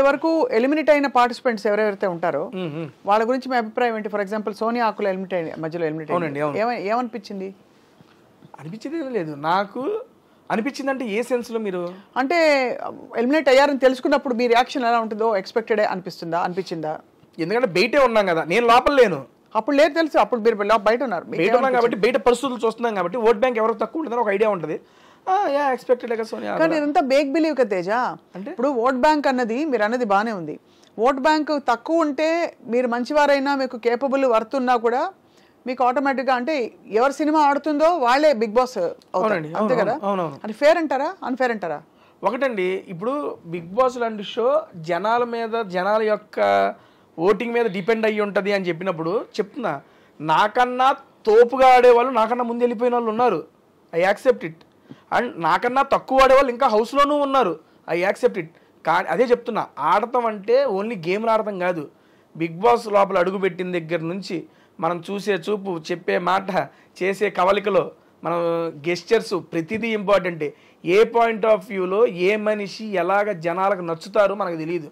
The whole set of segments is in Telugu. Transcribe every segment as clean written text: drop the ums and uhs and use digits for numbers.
వరకు ఎలిమినేట్ అయిన పార్టిసిపెంట్స్ ఎవరెవరైతే ఉంటారో వాళ్ళ గురించి మీ అభిప్రాయం ఏంటి? ఫర్ ఎగ్జాంపుల్ సోనియా ఆకుల మధ్యలో ఎలిమినేట్ ఏమనిపించింది? అనిపించింది లేదు నాకు. అనిపించింది అంటే ఏ సెన్స్ లో? మీరు అంటే ఎలిమినేట్ అయ్యారని తెలుసుకున్నప్పుడు మీ రియాక్షన్ ఎలా ఉంటుందో ఎక్స్పెక్టెడ్ అనిపించిందా? ఎందుకంటే బయటే ఉన్నాం కదా, నేను లోపల లేను. అప్పుడు లేదు తెలుసు, అప్పుడు మీరు బయట ఉన్నారు, బయట ఉన్నాం కాబట్టి బయట పరిస్థితులు చూస్తున్నాం కాబట్టి ఓట్ బ్యాంక్ ఎవరికి తక్కువ ఉంటుందని ఒక ఐడియా ఉంటుంది. ఎక్స్పెక్టెడ్ కదా సోనియా. కానీ ఇదంతా బేక్ బిలీవ్ కదా తేజ. అంటే ఇప్పుడు ఓట్ బ్యాంక్ అన్నది మీరు అన్నది బాగానే ఉంది. ఓట్ బ్యాంక్ తక్కువ ఉంటే మీరు మంచివారైనా మీకు కేపబుల్ వర్త్ ఉన్నా కూడా మీకు ఆటోమేటిక్గా అంటే ఎవరి సినిమా ఆడుతుందో వాళ్ళే బిగ్ బాస్ అవుతారండి, అంతే కదా? అది ఫేర్ అంటారా అన్ఫేర్ అంటారా? ఒకటండి, ఇప్పుడు బిగ్ బాస్ లాంటి షో జనాల మీద, జనాల యొక్క ఓటింగ్ మీద డిపెండ్ అయ్యి ఉంటుంది అని చెప్పినప్పుడు చెప్తున్నా, నాకన్నా తోపుగా ఆడేవాళ్ళు నాకన్నా ముందు వెళ్ళిపోయిన వాళ్ళు ఉన్నారు, ఐ యాక్సెప్ట్ ఇట్. అండ్ నాకన్నా తక్కువ ఆడేవాళ్ళు ఇంకా హౌస్లోనూ ఉన్నారు, ఐ యాక్సెప్ట్ ఇట్. కానీ అదే చెప్తున్నా, ఆడటం అంటే ఓన్లీ గేమ్లు ఆడటం కాదు. బిగ్ బాస్ లోపల అడుగుపెట్టిన దగ్గర నుంచి మనం చూసే చూపు, చెప్పే మాట, చేసే కవలికలో మనం గెస్చర్స్ ప్రతిదీ ఇంపార్టెంటే. ఏ పాయింట్ ఆఫ్ వ్యూలో ఏ మనిషి ఎలాగ జనాలకు నచ్చుతారో మనకు తెలియదు.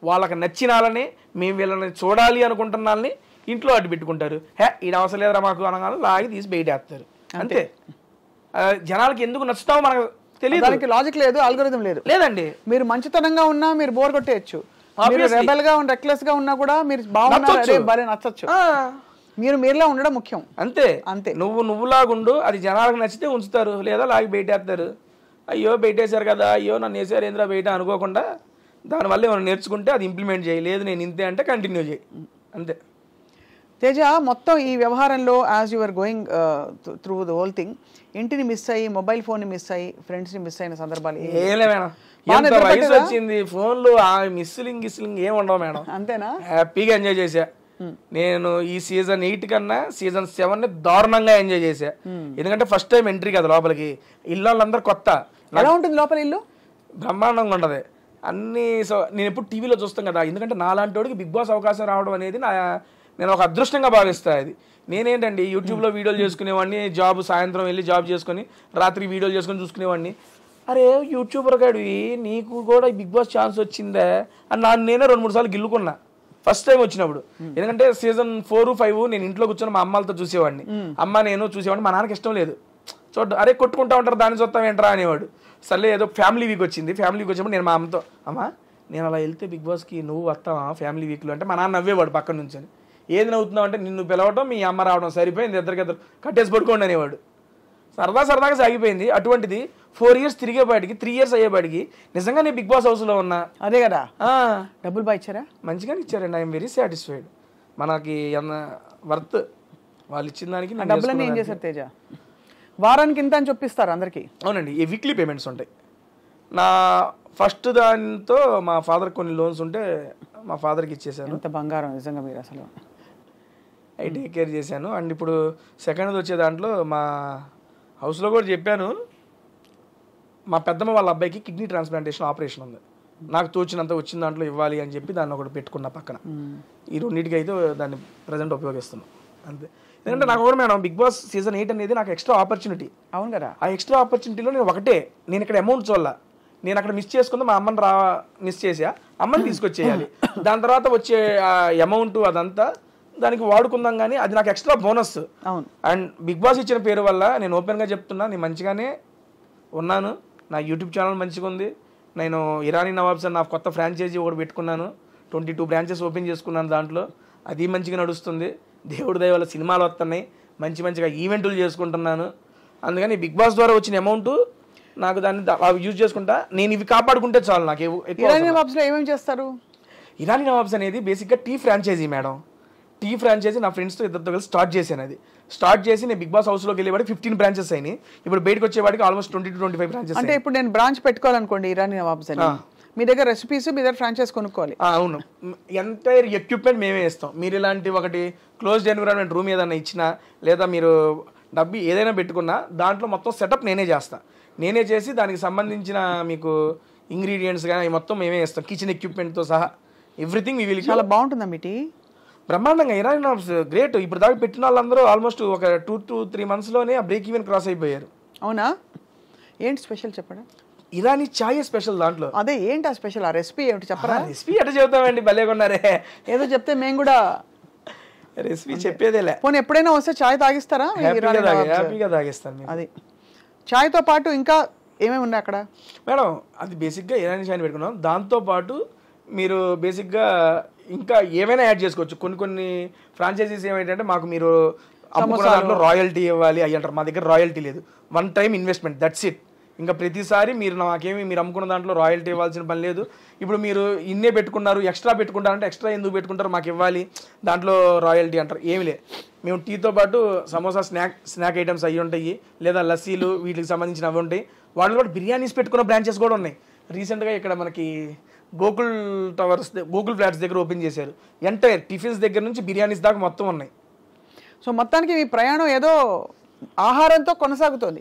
వాళ్ళకి నచ్చినాలని మేము వీళ్ళని చూడాలి అనుకుంటున్న వాళ్ళని ఇంట్లో అడ్డు పెట్టుకుంటారు. ఇది అవసరం లేదురా మాకు అనగానే లాగి తీసి బయటేస్తారు, అంతే. జనాలకి ఎందుకు నచ్చుతామో మనకు తెలియదు, దానికి లాజిక్ లేదు, ఆల్గోరిథం లేదండి. మీరు మంచితనంగా ఉన్నా మీరు బోర్ కొట్టేయచ్చు, రెబెల్ గా రెక్లెస్ గా ఉన్నా కూడా మీరు బాగున్నారు నచ్చచ్చు. మీరులా ఉండడం ముఖ్యం, అంతే అంతే. నువ్వులాగుండు, అది జనాలకు నచ్చితే ఉంచుతారు, లేదా లాగి బయటేస్తారు. అయ్యో బయటేశారు కదా, అయ్యో నన్ను వేసారు ఏంద్రా బయట అనుకోకుండా దానివల్ల ఏమైనా నేర్చుకుంటే అది ఇంప్లిమెంట్ చేయి, లేదు నేను ఇంతే అంటే కంటిన్యూ చేయి, అంతే. తేజ, మొత్తం ఈ వ్యవహారంలో as your going through the whole thing, ఇంటిని మిస్ అయ్యి, మొబైల్ ఫోన్ ని మిస్ అయ్యి, ఫ్రెండ్స్ ని మిస్ అయిన సందర్భాలు వయసు వచ్చింది, ఫోన్లు మిస్లింగ్ ఏం ఉండవు మేడం, అంతేనా? హ్యాపీగా ఎంజాయ్ చేశా నేను. ఈ సీజన్ 8 కన్నా సీజన్ 7 దారుణంగా ఎంజాయ్ చేశా. ఎందుకంటే ఫస్ట్ టైం ఎంట్రీ కదా లోపలికి, ఇల్లు వాళ్ళందరూ కొత్త. ఎలా ఉంటుంది లోపల ఇల్లు? బ్రహ్మాండంగా ఉండదు అన్ని. సో నేను ఎప్పుడు టీవీలో చూస్తాం కదా, ఎందుకంటే నాలాంటి వాడికి బిగ్ బాస్ అవకాశం రావడం అనేది నేను ఒక అదృష్టంగా భావిస్తా. అది నేనేంటండి యూట్యూబ్లో వీడియోలు చేసుకునేవాడిని, జాబ్ సాయంత్రం వెళ్ళి జాబ్ చేసుకొని రాత్రి వీడియోలు చేసుకొని చూసుకునేవాడిని. అరే యూట్యూబర్ గాడివి, నీకు కూడా బిగ్ బాస్ ఛాన్స్ వచ్చిందే అని నేనే 2-3 సార్లు గిల్లుకున్నా ఫస్ట్ టైం వచ్చినప్పుడు. ఎందుకంటే సీజన్ 4, 5 నేను ఇంట్లో కూర్చొని మా అమ్మలతో చూసేవాడిని, అమ్మ నేను చూసేవాడిని. మా నాన్నకి ఇష్టం లేదు, అరే కొట్టుకుంటా ఉంటారు దాన్ని చూస్తాం ఏంట్రా అనేవాడు. సర్లే ఏదో ఫ్యామిలీ వీక్ వచ్చింది, ఫ్యామిలీ వీక్ వచ్చినప్పుడు నేను మా అమ్మతో, అమ్మ నేను అలా వెళ్తే బిగ్ బాస్కి నువ్వు వస్తావా ఫ్యామిలీ వీక్లో అంటే, మా నాన్న నవ్వేవాడు పక్కన నుంచి. ఏది నవ్వుతున్నావు అంటే, నిన్ను పిలవటం మీ అమ్మ రావడం సరిపోయింది, ఇద్దరికిద్దరు కట్టేసి పడుకోండి అనేవాడు. సరదాగా సాగిపోయింది. అటువంటిది 4 years తిరిగేపాటికి 3 years అయ్యేపాటికి నిజంగా నేను బిగ్ బాస్ హౌస్లో ఉన్నా. అదే కదా, డబ్బులు బాగా ఇచ్చారా? మంచిగానే ఇచ్చారండి, ఐఎమ్ వెరీ సాటిస్ఫైడ్. మనకి వర్త్ వాళ్ళు ఇచ్చిన దానికి. డబ్బులన్నీ ఏం చేశారు తేజ? వారానికి ఇంత అని చెప్పిస్తారు అందరికి? అవునండి, ఈ వీక్లీ పేమెంట్స్ ఉంటాయి. నా ఫస్ట్ దానితో మా ఫాదర్ కొన్ని లోన్స్ ఉంటే మా ఫాదర్కి ఇచ్చేసాను. ఎంత బంగారం నిజంగా మీరు అసలు. అవి టేక్ కేర్ చేశాను. అండ్ ఇప్పుడు సెకండ్ వచ్చే దాంట్లో మా హౌస్లో కూడా చెప్పాను, మా పెద్దమ్మ వాళ్ళ అబ్బాయికి కిడ్నీ ట్రాన్స్ప్లాంటేషన్ ఆపరేషన్ ఉంది, నాకు తోచినంత వచ్చిన దాంట్లో ఇవ్వాలి అని చెప్పి దాన్ని ఒకటి పెట్టుకున్న పక్కన. ఈ రెండింటికి అయితే దాన్ని ప్రజెంట్ ఉపయోగిస్తున్నాం, అంతే. ఎందుకంటే నాకు కూడా మేడం బిగ్ బాస్ సీజన్ 8 అనేది నాకు ఎక్స్ట్రా ఆపర్చునిటీ. అవును కదా, ఆ ఎక్స్ట్రా ఆపర్చునిటీలో నేను ఇక్కడ అమౌంట్ చూడాల, నేను అక్కడ మిస్ చేసుకుందా మా అమ్మని మిస్ చేసా, అమ్మని తీసుకొచ్చేయాలి. దాని తర్వాత వచ్చే అమౌంట్ అదంతా దానికి వాడుకుందాం, కానీ అది నాకు ఎక్స్ట్రా బోనస్. అవును. అండ్ బిగ్ బాస్ ఇచ్చిన పేరు వల్ల నేను ఓపెన్గా చెప్తున్నా, నేను మంచిగానే ఉన్నాను, నా యూట్యూబ్ ఛానల్ మంచిగా ఉంది. నేను ఇరానీ నవాబ్స్ అని నా కొత్త ఫ్రాంచైజీ ఒకటి పెట్టుకున్నాను, 22 బ్రాంచెస్ ఓపెన్ చేసుకున్నాను, దాంట్లో అది మంచిగా నడుస్తుంది. దేవుడి దయ వల్ల సినిమాలు వస్తున్నాయి, మంచిగా ఈవెంట్లు చేసుకుంటున్నాను. అందుకని బిగ్ బాస్ ద్వారా వచ్చిన అమౌంట్ నాకు దాన్ని యూజ్ చేసుకుంటా, నేను ఇవి కాపాడుకుంటే చాలు నాకు. ఇరానీ నవాబ్స్లో ఏమేమి చేస్తారు? ఇరానీ నవాబ్స్ అనేది బేసిక్గా tea franchise madam. Tea franchise నా ఫ్రెండ్స్తో ఇద్దరితో కలిసి స్టార్ట్ చేశాను. అది స్టార్ట్ చేసి నేను బిగ్ బాస్ హౌస్లోకి వెళ్ళేవాడికి 15 బ్రాంచెస్ అయినాయి. ఇప్పుడు బయటకు వచ్చేవాడికి ఆల్మోస్ట్ 20-25 బ్రాంచెస్. అంటే ఇప్పుడు నేను బ్రాంచ్ పెట్టుకోవాలనుకోండి ఇరానీ నవాబ్స్ అని, మీ దగ్గర రెసిపీస్, మీ దగ్గర ఫ్రాంచైజ్ కొనుక్కోవాలి. అవును, ఎంటైర్ ఎక్విప్మెంట్ మేమే ఇస్తాం. మీరు ఇలాంటి ఒకటి క్లోజ్డ్ ఎన్విరాన్మెంట్ రూమ్ ఏదైనా ఇచ్చినా, లేదా మీరు డబ్బు ఏదైనా పెట్టుకున్నా దాంట్లో మొత్తం సెటప్ నేనే చేస్తాను. నేనే చేసి దానికి సంబంధించిన మీకు ఇంగ్రీడియంట్స్ కానీ మొత్తం మేమే ఇస్తాం, కిచెన్ ఎక్విప్మెంట్తో సహా ఎవ్రీథింగ్. చాలా బాగుంటుందా మీ టీ? బ్రహ్మాండంగా. Irani nawabs great. ఇప్పుడు దాకా పెట్టిన వాళ్ళందరూ ఆల్మోస్ట్ ఒక 2 to 3 monthsలోనే ఆ బ్రేక్ ఈవెన్ క్రాస్ అయిపోయారు. అవునా? ఏంటి స్పెషల్ చెప్పండి. ఇరానీ చాయ్ స్పెషల్ దాంట్లో. అదే ఏంటి ఆ స్పెషల్, ఆ రెసిపీ ఏమిటి చెప్పరా? రెసిపీ ఎట్లా చెబుతామండి, భలే కొన్నారే. ఏదో చెప్తే మేము కూడా రెసిపీ చెప్పేదేలే. పోనీ ఎప్పుడైనా వస్తే చాయ్ తాగిస్తారా? హ్యాపీగా తాగిస్తాను. అది చాయ్తో పాటు ఇంకా ఏమేమి ఉన్నాయి అక్కడ మేడం? అది బేసిక్గా ఇరానీ చాయ్ని పెట్టుకున్నాం. దాంతోపాటు మీరు బేసిక్గా ఇంకా ఏమైనా యాడ్ చేసుకోవచ్చు. కొన్ని ఫ్రాంచైజీస్ ఏమైందంటే మాకు మీరు అమ్ముకున్న దాంట్లో రాయల్టీ ఇవ్వాలి అయ్యి అంటారు. మా దగ్గర రాయల్టీ లేదు, 1 time ఇన్వెస్ట్మెంట్, దట్స్ ఇట్. ఇంకా ప్రతిసారి మీరు మీరు అమ్ముకున్న దాంట్లో రాయల్టీ ఇవ్వాల్సిన పని లేదు. ఇప్పుడు మీరు ఇన్నే పెట్టుకున్నారు, ఎక్స్ట్రా పెట్టుకుంటారంటే ఎక్స్ట్రా ఎందుకు పెట్టుకుంటారు, మాకు ఇవ్వాలి, దాంట్లో రాయల్టీ అంటారు. ఏమి లే, మేము టీతో పాటు సమోసా స్నాక్ ఐటమ్స్ అవి ఉంటాయి, లేదా లస్సీలు వీటికి సంబంధించిన అవి ఉంటాయి. వాటిలో కూడా బిర్యానీస్ పెట్టుకున్న బ్రాంచెస్ కూడా ఉన్నాయి. రీసెంట్గా ఇక్కడ మనకి గోకుల్ ఫ్లాట్స్ దగ్గర ఓపెన్ చేశారు. ఎంటైర్ టిఫిన్స్ దగ్గర నుంచి బిర్యానీస్ దాకా మొత్తం ఉన్నాయి. సో మొత్తానికి మీ ప్రయాణం ఏదో ఆహారంతో కొనసాగుతుంది.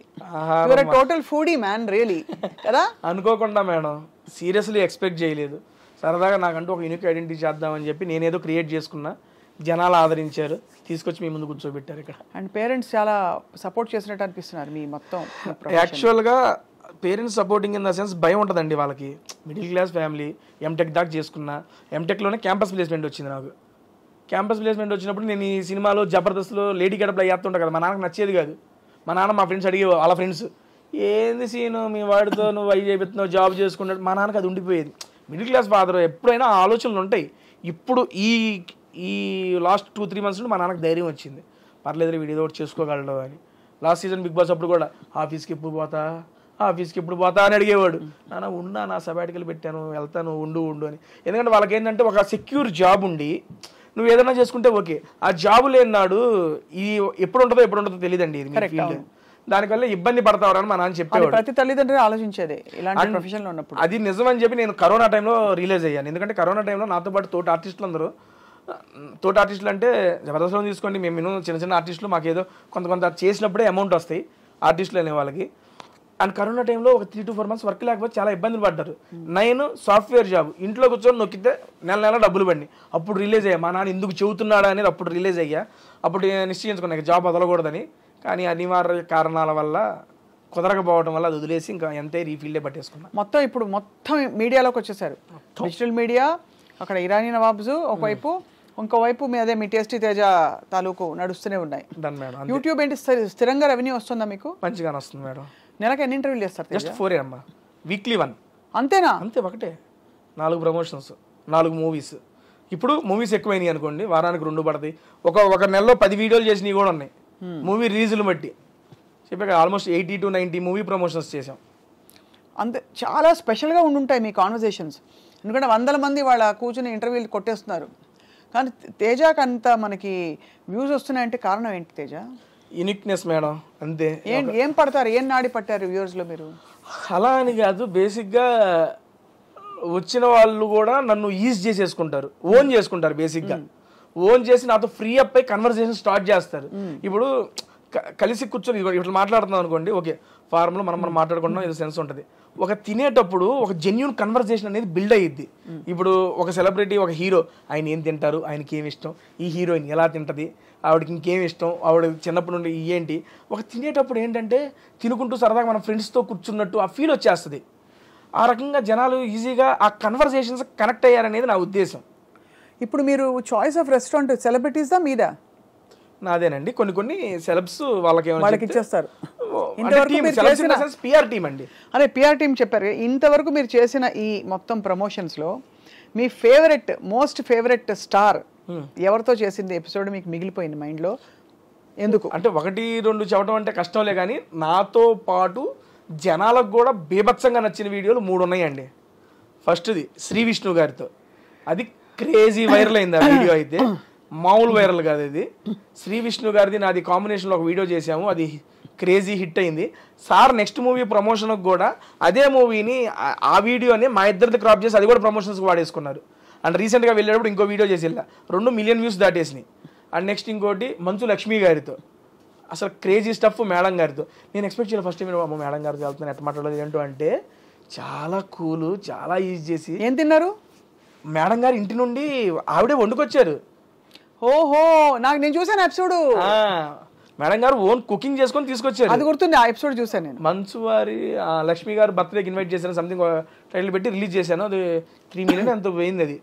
టోటల్ ఫుడీ మ్యాన్ రియలీ కదా. అనుకోకుండా మేడం, సీరియస్లీ ఎక్స్పెక్ట్ చేయలేదు. సరదాగా నాకంటూ ఒక యూనిక్ ఐడెంటిటీ చేద్దామని చెప్పి నేనేదో క్రియేట్ చేసుకున్నా, జనాలు ఆదరించారు, తీసుకొచ్చి మీ ముందు కూర్చోబెట్టారు ఇక్కడ. అండ్ పేరెంట్స్ చాలా సపోర్ట్ చేసినట్టు అనిపిస్తున్నారు మీ మొత్తం. యాక్చువల్గా parents supporting in the sense భయం ఉంటుందండి వాళ్ళకి. మిడిల్ క్లాస్ ఫ్యామిలీ, ఎంటెక్ దాకా చేసుకున్నా, ఎంటెక్లోనే క్యాంపస్ ప్లేస్మెంట్ వచ్చింది నాకు. క్యాంపస్ ప్లేస్మెంట్ వచ్చినప్పుడు నేను ఈ సినిమాలో జబర్దస్త్లో లేడీ గడపలో వేస్తుంటా కదా, మా నాన్నకు నచ్చేది కాదు. మా నాన్న మా ఫ్రెండ్స్ అడిగే, వాళ్ళ ఫ్రెండ్స్, ఏంది సీను మీ వాడితో నువ్వు అవి చేపిస్తున్నావు, జాబ్ చేసుకున్నాడు. మా నాన్నకు అది ఉండిపోయేది. మిడిల్ క్లాస్ ఫాదర్ ఎప్పుడైనా ఆలోచనలు ఉంటాయి. ఇప్పుడు ఈ లాస్ట్ 2-3 months నుండి మా నాన్నకు ధైర్యం వచ్చింది, పర్లేదు వీడు ఏదో ఒకటి చేసుకోగలడు అని. లాస్ట్ సీజన్ బిగ్ బాస్ అప్పుడు కూడా ఆఫీస్కి ఎప్పుడు పోతా అని అడిగేవాడు. నాన్న ఉన్నా, నా సబాటికల్ పెట్టాను, వెళ్తాను, ఉండు అని. ఎందుకంటే వాళ్ళకి ఏంటంటే ఒక సెక్యూర్ జాబ్ ఉండి నువ్వు ఏదైనా చేసుకుంటే ఓకే, ఆ జాబు లేనాడు ఇది ఎప్పుడు ఉంటుందో తెలియదండి. ఇది ఫీల్డ్, దానివల్ల ఇబ్బంది పడతావని మా నాన్న చెప్పేవాడు. ప్రతి తల్లిదండ్రులు ఆలోచించేది ఇలాంటి ప్రొఫెషన్లో ఉన్నప్పుడు. అది నిజం అని చెప్పి నేను కరోనా టైంలో రియలైజ్ అయ్యాను. ఎందుకంటే కరోనా టైంలో నాతో పాటు తోటి ఆర్టిస్టులు అంటే జబర్దస్త్లో తీసుకోండి, మేము చిన్న ఆర్టిస్టులు, మాకేదో కొంత చేసినప్పుడే అమౌంట్ వస్తాయి ఆర్టిస్టులు అనే వాళ్ళకి. అండ్ కరోనా టైంలో ఒక 3 to 4 months వర్క్ లేకపోతే చాలా ఇబ్బందులు పడ్డారు. నేను సాఫ్ట్వేర్ జాబ్ ఇంట్లో కూర్చొని నొక్కితే నెల డబ్బులు పడినాయి. అప్పుడు రిలీజ్ అయ్యా, మా నాన్న ఎందుకు చెబుతున్నాడా అనేది అప్పుడు రిలీజ్ అయ్యా. అప్పుడు నిశ్చయించుకున్నా జాబ్ వదలకూడదని. కానీ అనివార్య కారణాల వల్ల కుదరకపోవడం వల్ల అది వదిలేసి ఇంకా ఎంతే రీఫీల్డే పట్టేసుకున్నా. ఇప్పుడు మొత్తం మీడియాలోకి వచ్చేసారు. డిజిటల్ మీడియా, అక్కడ ఇరానీ నవాబ్స్ ఒకవైపు, ఇంకోవైపు మీ టేస్టీ తేజ తాలూకు నడుస్తూనే ఉన్నాయి. యూట్యూబ్ ఏంటి స్థిరంగా రెవెన్యూ వస్తుందా మీకు? మంచిగానే వస్తుంది మేడం. నెలకి ఎన్ని ఇంటర్వ్యూలు చేస్తారు? జస్ట్ 4 అమ్మా, వీక్లీ 1. అంతేనా? అంతే, ఒకటే 4 ప్రమోషన్స్, 4 మూవీస్. ఇప్పుడు మూవీస్ ఎక్కువైనాయి అనుకోండి, వారానికి 2 పడతాయి. ఒక నెలలో 10 వీడియోలు చేసినవి కూడా ఉన్నాయి. మూవీ రిలీజులు బట్టి చెప్పాక ఆల్మోస్ట్ 80 to 90 మూవీ ప్రమోషన్స్ చేసాం. అంతే, చాలా స్పెషల్గా ఉండుంటాయి మీ కాన్వర్జేషన్స్. ఎందుకంటే 100 మంది వాళ్ళ కూర్చుని ఇంటర్వ్యూలు కొట్టేస్తున్నారు. కానీ తేజకి అంత మనకి వ్యూస్ వస్తున్నాయంటే కారణం ఏంటి తేజ? యూనిక్నెస్ మేడం, అంతే. ఏం పడతారు, ఏం నాడి పట్టారు వ్యూవర్స్లో మీరు? అలా అని కాదు, బేసిక్గా వచ్చిన వాళ్ళు కూడా నన్ను ఈజ్ చేసేసుకుంటారు, ఓన్ చేసుకుంటారు. బేసిక్గా ఓన్ చేసి నాతో ఫ్రీ అప్ అయి కన్వర్సేషన్ స్టార్ట్ చేస్తారు. ఇప్పుడు కలిసి కూర్చొని ఇట్లా మాట్లాడుతున్నాం అనుకోండి, ఓకే ఫార్మ్లో మనం మాట్లాడుకుంటున్నాం, ఏదో సెన్స్ ఉంటుంది. ఒక తినేటప్పుడు ఒక జెన్యూన్ కన్వర్సేషన్ అనేది బిల్డ్ అయ్యిద్ది. ఇప్పుడు ఒక సెలబ్రిటీ, ఒక హీరో, ఆయన ఏం తింటారు, ఆయనకి ఏమి ఇష్టం, ఈ హీరోయిన్ ఎలా తింటుంది, ఆవిడకి ఇంకేమి ఇష్టం, ఆవిడ చిన్నప్పటి నుండి ఏంటి, ఒక తినేటప్పుడు ఏంటంటే తినుకుంటూ సరదాగా మన ఫ్రెండ్స్తో కూర్చున్నట్టు ఆ ఫీల్ వచ్చేస్తుంది. ఆ రకంగా జనాలు ఈజీగా ఆ కన్వర్సేషన్స్ కనెక్ట్ అయ్యారనేది నా ఉద్దేశం. ఇప్పుడు మీరు చాయిస్ ఆఫ్ రెస్టారెంట్ సెలబ్రిటీస్దా మీదా? నాదేనండి. కొన్ని సెలబ్స్ వాళ్ళకి ఇచ్చేస్తారు. పిఆర్ టీమ్ అండి. అదే పిఆర్ టీమ్ చెప్పారు. ఇంతవరకు మీరు చేసిన ఈ మొత్తం ప్రమోషన్స్లో మీ మోస్ట్ ఫేవరెట్ స్టార్ ఎవరితో చేసింది ఎపిసోడ్ మీకు మిగిలిపోయింది మైండ్లో? ఎందుకు అంటే 1-2 చెప్పడం అంటే కష్టంలే, కానీ నాతో పాటు జనాలకు కూడా బీభత్సంగా నచ్చిన వీడియోలు 3 ఉన్నాయండి. ఫస్ట్ది శ్రీ విష్ణు గారితో, అది క్రేజీ వైరల్ అయింది. ఆ వీడియో అయితే మామూలు వైరల్ కాదు. ఇది శ్రీ విష్ణు గారిది నాది కాంబినేషన్లో ఒక వీడియో చేసాము, అది క్రేజీ హిట్ అయింది. సార్ నెక్స్ట్ మూవీ ప్రమోషన్కి కూడా అదే మూవీని, ఆ వీడియోని మా ఇద్దరిది క్రాప్ చేసి అది కూడా ప్రమోషన్స్కి వాడేసుకున్నారు. అండ్ రీసెంట్గా వెళ్ళేటప్పుడు ఇంకో వీడియో చేసి 2 million వ్యూస్ దాటేసినాయి. అండ్ నెక్స్ట్ ఇంకోటి మంచు లక్ష్మి గారితో, అసలు క్రేజీ స్టఫ్ మేడం గారితో. నేను ఎక్స్పెక్ట్ చేయాలి ఫస్ట్ టైం మేడం గారితో వెళ్తున్నాను, ఎట్లా మాట్లాడలేదు ఏంటో అంటే చాలా కూల్, చాలా ఈజీ చేసి. ఏం తిన్నారు? మేడం గారు ఇంటి నుండి ఆవిడే వండుకొచ్చారు. ఓహో, నేను చూసాను ఎపిసోడ్. మేడం గారు ఓన్ కుకింగ్ చేసుకొని తీసుకొచ్చారు. అది గుర్తుంది, ఆ ఎపిసోడ్ చూసాను నేను. మంచు వారి లక్ష్మి గారు బర్త్డేకి ఇన్వైట్ చేశాను, సంథింగ్ టైటిల్ పెట్టి రిలీజ్ చేశాను. అది 3 million ఎంతో పోయింది అది.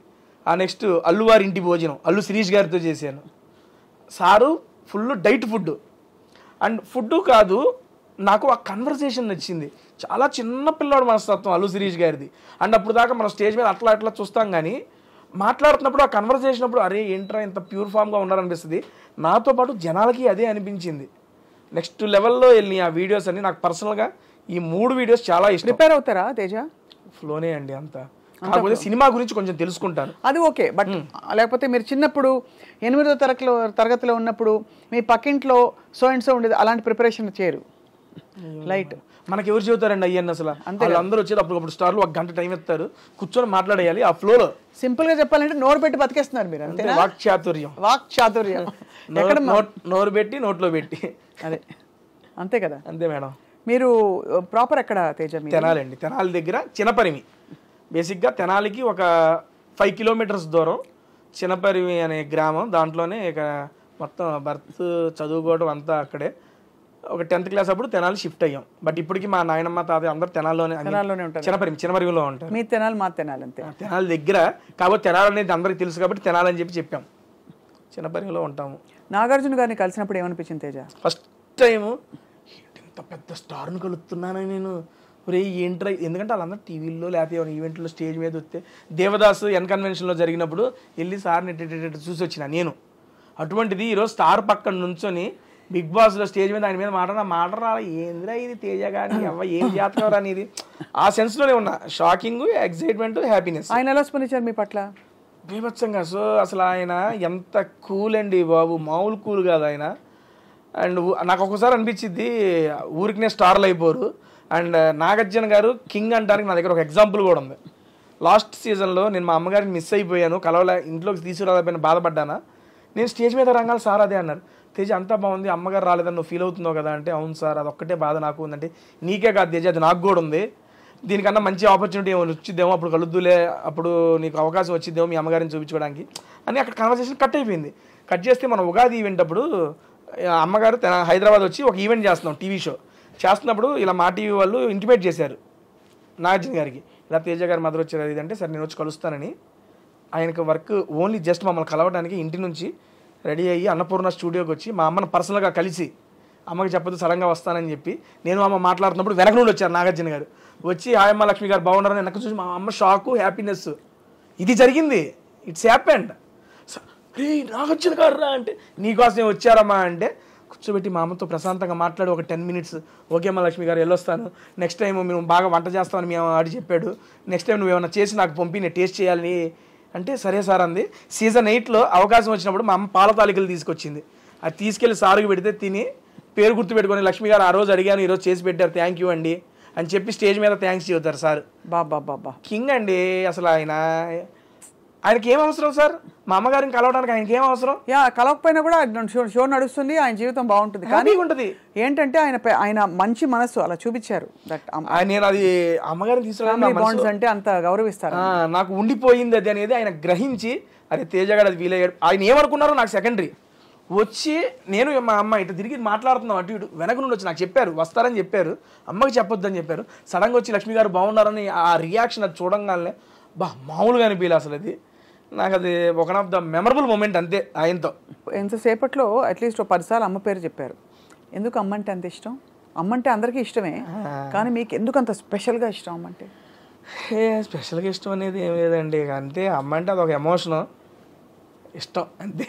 ఆ నెక్స్ట్ అల్లు వారి ఇంటి భోజనం అల్లు శిరీష్ గారితో చేశాను. Sir full diet food. And food కాదు, నాకు ఆ కన్వర్సేషన్ నచ్చింది. చాలా చిన్న పిల్లాడు మనస్తత్వం అల్లు శిరీష్ గారిది. అండ్ అప్పుడు దాకా మనం స్టేజ్ మీద అట్లా అట్లా చూస్తాం, కానీ మాట్లాడుతున్నప్పుడు ఆ కన్వర్సేషన్ అప్పుడు అరే ఏంట్రా ఇంత ప్యూర్ ఫామ్గా ఉన్నారనిపిస్తుంది. నాతో పాటు జనాలకి అదే అనిపించింది. నెక్స్ట్ లెవెల్లో వెళ్ళి ఆ వీడియోస్ అన్ని నాకు పర్సనల్గా ఈ 3 వీడియోస్ చాలా ఇష్టం. ప్రిపేర్ అవుతారా తేజ? ఫ్లోనే అండి అంతా. కాకపోతే సినిమా గురించి కొంచెం తెలుసుకుంటాను, అది ఓకే. బట్ లేకపోతే మీరు చిన్నప్పుడు 8వ తరగతిలో ఉన్నప్పుడు మీ పక్కింట్లో సో అండ్ సో ఉండేది, అలాంటి ప్రిపరేషన్ చేయరు? లైట్ మనకి ఎవరు చెబుతారండి అయ్యన్న అసలు? అందరూ వచ్చేది అప్పుడు స్టార్లు 1 గంట టైం ఇస్తారు, కూర్చొని మాట్లాడేయాలి ఆ ఫ్లోలో. సింపుల్ గా చెప్పాలంటే నోరు పెట్టి బతికేస్తున్నారు మీరు, అంతే. వాక్చాతుర్యం ఎక్కడ నోరు పెట్టి నోట్లో పెట్టి, అదే అంతే కదా. అంతే మేడం. మీరు ప్రాపర్ ఎక్కడ తేజ? తెనాలండి, తెనాలి దగ్గర చినపరిమి. బేసిక్గా తెనాలికి ఒక 5 kilometers దూరం చినపరిమి అనే గ్రామం. దాంట్లోనే ఇక మొత్తం బర్త్ చదువుకోవడం అంతా అక్కడే. ఒక 10th class అప్పుడు తెనాలి షిఫ్ట్ అయ్యాం. బట్ ఇప్పటికి మా నాయనమ్మ తాతయ్య అందరూ తెనాల్లోనే ఉంటారు. చినపరిమిలో ఉంటారు. మీ తెనాలి మా తెనాలి అంతే. తెనాలి దగ్గర కాబట్టి తెనాలి అనేది అందరికి తెలుసు కాబట్టి తెనాలి అని చెప్పాం. చినపరిమిలో ఉంటాము. నాగార్జున గారిని కలిసినప్పుడు ఏమనిపించింది తేజ? ఫస్ట్ టైము ఇంత పెద్ద స్టార్ని కలుస్తున్నానని నేను ఒరే ఏంట్రా, ఎందుకంటే వాళ్ళందరూ టీవీల్లో లేకపోతే ఏమైనా ఈవెంట్లో స్టేజ్ మీద వస్తే దేవదాసు కన్వెన్షన్లో జరిగినప్పుడు వెళ్ళి సార్ని చూసి వచ్చిన నేను. అటువంటిది ఈరోజు స్టార్ పక్కన నుంచొని బిగ్ బాస్లో స్టేజ్ మీద ఆయన మీద మాటరా ఏంద్రా ఇది తేజ కానీ అవ్వ ఏం జాతకం అనేది ఆ సెన్స్లోనే ఉన్నా. Shocking, excitement, happiness. ఆయన ఎలా స్పందించారు మీ పట్ల? బీభత్సంగా. సో అసలు ఆయన ఎంత కూల్ అండి బాబు, మామూలు కూల్ కాదు ఆయన. అండ్ నాకు ఒక్కొక్కసారి అనిపించింది ఊరికినే స్టార్లు అయిపోరు. అండ్ నాగార్జున గారు కింగ్ అంటానికి నా దగ్గర ఒక ఎగ్జాంపుల్ కూడా ఉంది. లాస్ట్ సీజన్లో నేను మా అమ్మగారిని మిస్ అయిపోయాను, కలవలే, ఇంట్లోకి తీసుకురాకపోయినా బాధపడ్డానా. నేను స్టేజ్ మీద రంగాలి సార్ అదే అన్నారు, తేజ అంతా బాగుంది అమ్మగారు రాలేదని నువ్వు ఫీల్ అవుతున్నావు కదా అంటే, అవును సార్ అది ఒక్కటే బాధ నాకు ఉందంటే, నీకే కాదు తేజ అది నాకు కూడా ఉంది, దీనికన్నా మంచి ఆపర్చునిటీ ఏమో వచ్చిద్దేమో, అప్పుడు కలుద్దులే, అప్పుడు నీకు అవకాశం వచ్చిద్దేమో మీ అమ్మగారిని చూపించుకోవడానికి అని. అక్కడ కన్వర్సేషన్ కట్ అయిపోయింది. కట్ చేస్తే మనం ఉగాది ఈవెంట్ అప్పుడు అమ్మగారు హైదరాబాద్ వచ్చి ఒక ఈవెంట్ చేస్తున్నాం, టీవీ షో చేస్తున్నప్పుడు ఇలా మా టీవీ వాళ్ళు ఇంటిమేట్ చేశారు నాగార్జున గారికి, ఇలా తేజ గారు మదర్ వచ్చారు అది అంటే, సరే నేను వచ్చి కలుస్తానని. ఆయనకు వర్క్ ఓన్లీ జస్ట్ మమ్మల్ని కలవడానికి ఇంటి నుంచి రెడీ అయ్యి అన్నపూర్ణ స్టూడియోకి వచ్చి మా అమ్మను పర్సనల్గా కలిసి, అమ్మకి చెప్పదు సడన్గా వస్తానని చెప్పి నేను అమ్మ మాట్లాడుతున్నప్పుడు వెనక నుండి వచ్చారు నాగార్జున గారు. వచ్చి హాయమ్మ లక్ష్మి గారు బాగున్నారని వెనక చూసి మా అమ్మ షాకు, హ్యాపీనెస్. ఇది జరిగింది, ఇట్స్ హ్యాపెండ్. రే నాగార్జున గారు రా అంటే, నీకోసం వచ్చారమ్మా అంటే కూర్చోబెట్టి మా అమ్మతో ప్రశాంతంగా మాట్లాడి ఒక 10 minutes, ఓకే అమ్మ లక్ష్మి గారు వెళ్ళొస్తాను, నెక్స్ట్ టైం మేము బాగా వంట చేస్తామని మేము ఆడి చెప్పాడు, నెక్స్ట్ టైం నువ్వు ఏమైనా చేసి నాకు పంపి నేను టేస్ట్ చేయాలని అంటే, సరే సార్ అంది. సీజన్ 8లో అవకాశం వచ్చినప్పుడు మా అమ్మ పాల తాలికలు తీసుకొచ్చింది, అది తీసుకెళ్ళి సారుకి పెడితే తిని పేరు గుర్తు పెట్టుకొని, లక్ష్మి గారు ఆ రోజు అడిగాను ఈరోజు చేసి పెట్టారు థ్యాంక్ యూ అండి అని చెప్పి స్టేజ్ మీద థ్యాంక్స్ చెబుతారు సార్. బాబా కింగ్ అండి అసలు. ఆయనకి ఏం అవసరం సార్, మా అమ్మగారిని కలవడానికి ఆయనకి ఏం అవసరం? కలవకపోయినా కూడా షో నడుస్తుంది, ఆయన జీవితం బాగుంటుంది. కానీ ఉంటుంది ఏంటంటే ఆయన మంచి మనసు అలా చూపించారు. నేను అది అమ్మగారిని తీసుకురావడం అంటే అంత గౌరవిస్తారు. నాకు ఉండిపోయింది అది అనేది ఆయన గ్రహించి, అరే తేజగాడు అది ఫీల్ అయ్యాడు. ఆయన ఏమనుకున్నారో నాకు సెకండరీ. వచ్చి నేను మా అమ్మ ఇటు తిరిగి మాట్లాడుతున్నాం, అటు ఇటు వెనక నుండి వచ్చి నాకు చెప్పారు వస్తారని చెప్పారు, అమ్మకి చెప్పొద్దని చెప్పారు. సడన్గా వచ్చి లక్ష్మి గారు బాగున్నారని ఆ రియాక్షన్ అది చూడంగానే మామూలుగా అనిపించలే అసలు. అది నాకు అది one of the memorable moment అంతే ఆయనతో. ఎంతసేపట్లో అట్లీస్ట్ 10 సార్లు అమ్మ పేరు చెప్పారు. ఎందుకు అమ్మ అంటే అంత ఇష్టం? అమ్మ అంటే అందరికీ ఇష్టమే, కానీ మీకు ఎందుకు అంత స్పెషల్గా ఇష్టం అమ్మ అంటే? స్పెషల్గా ఇష్టం అనేది ఏం లేదండి, అంతే. అమ్మ అంటే అదొక ఎమోషను, ఇష్టం అంతే.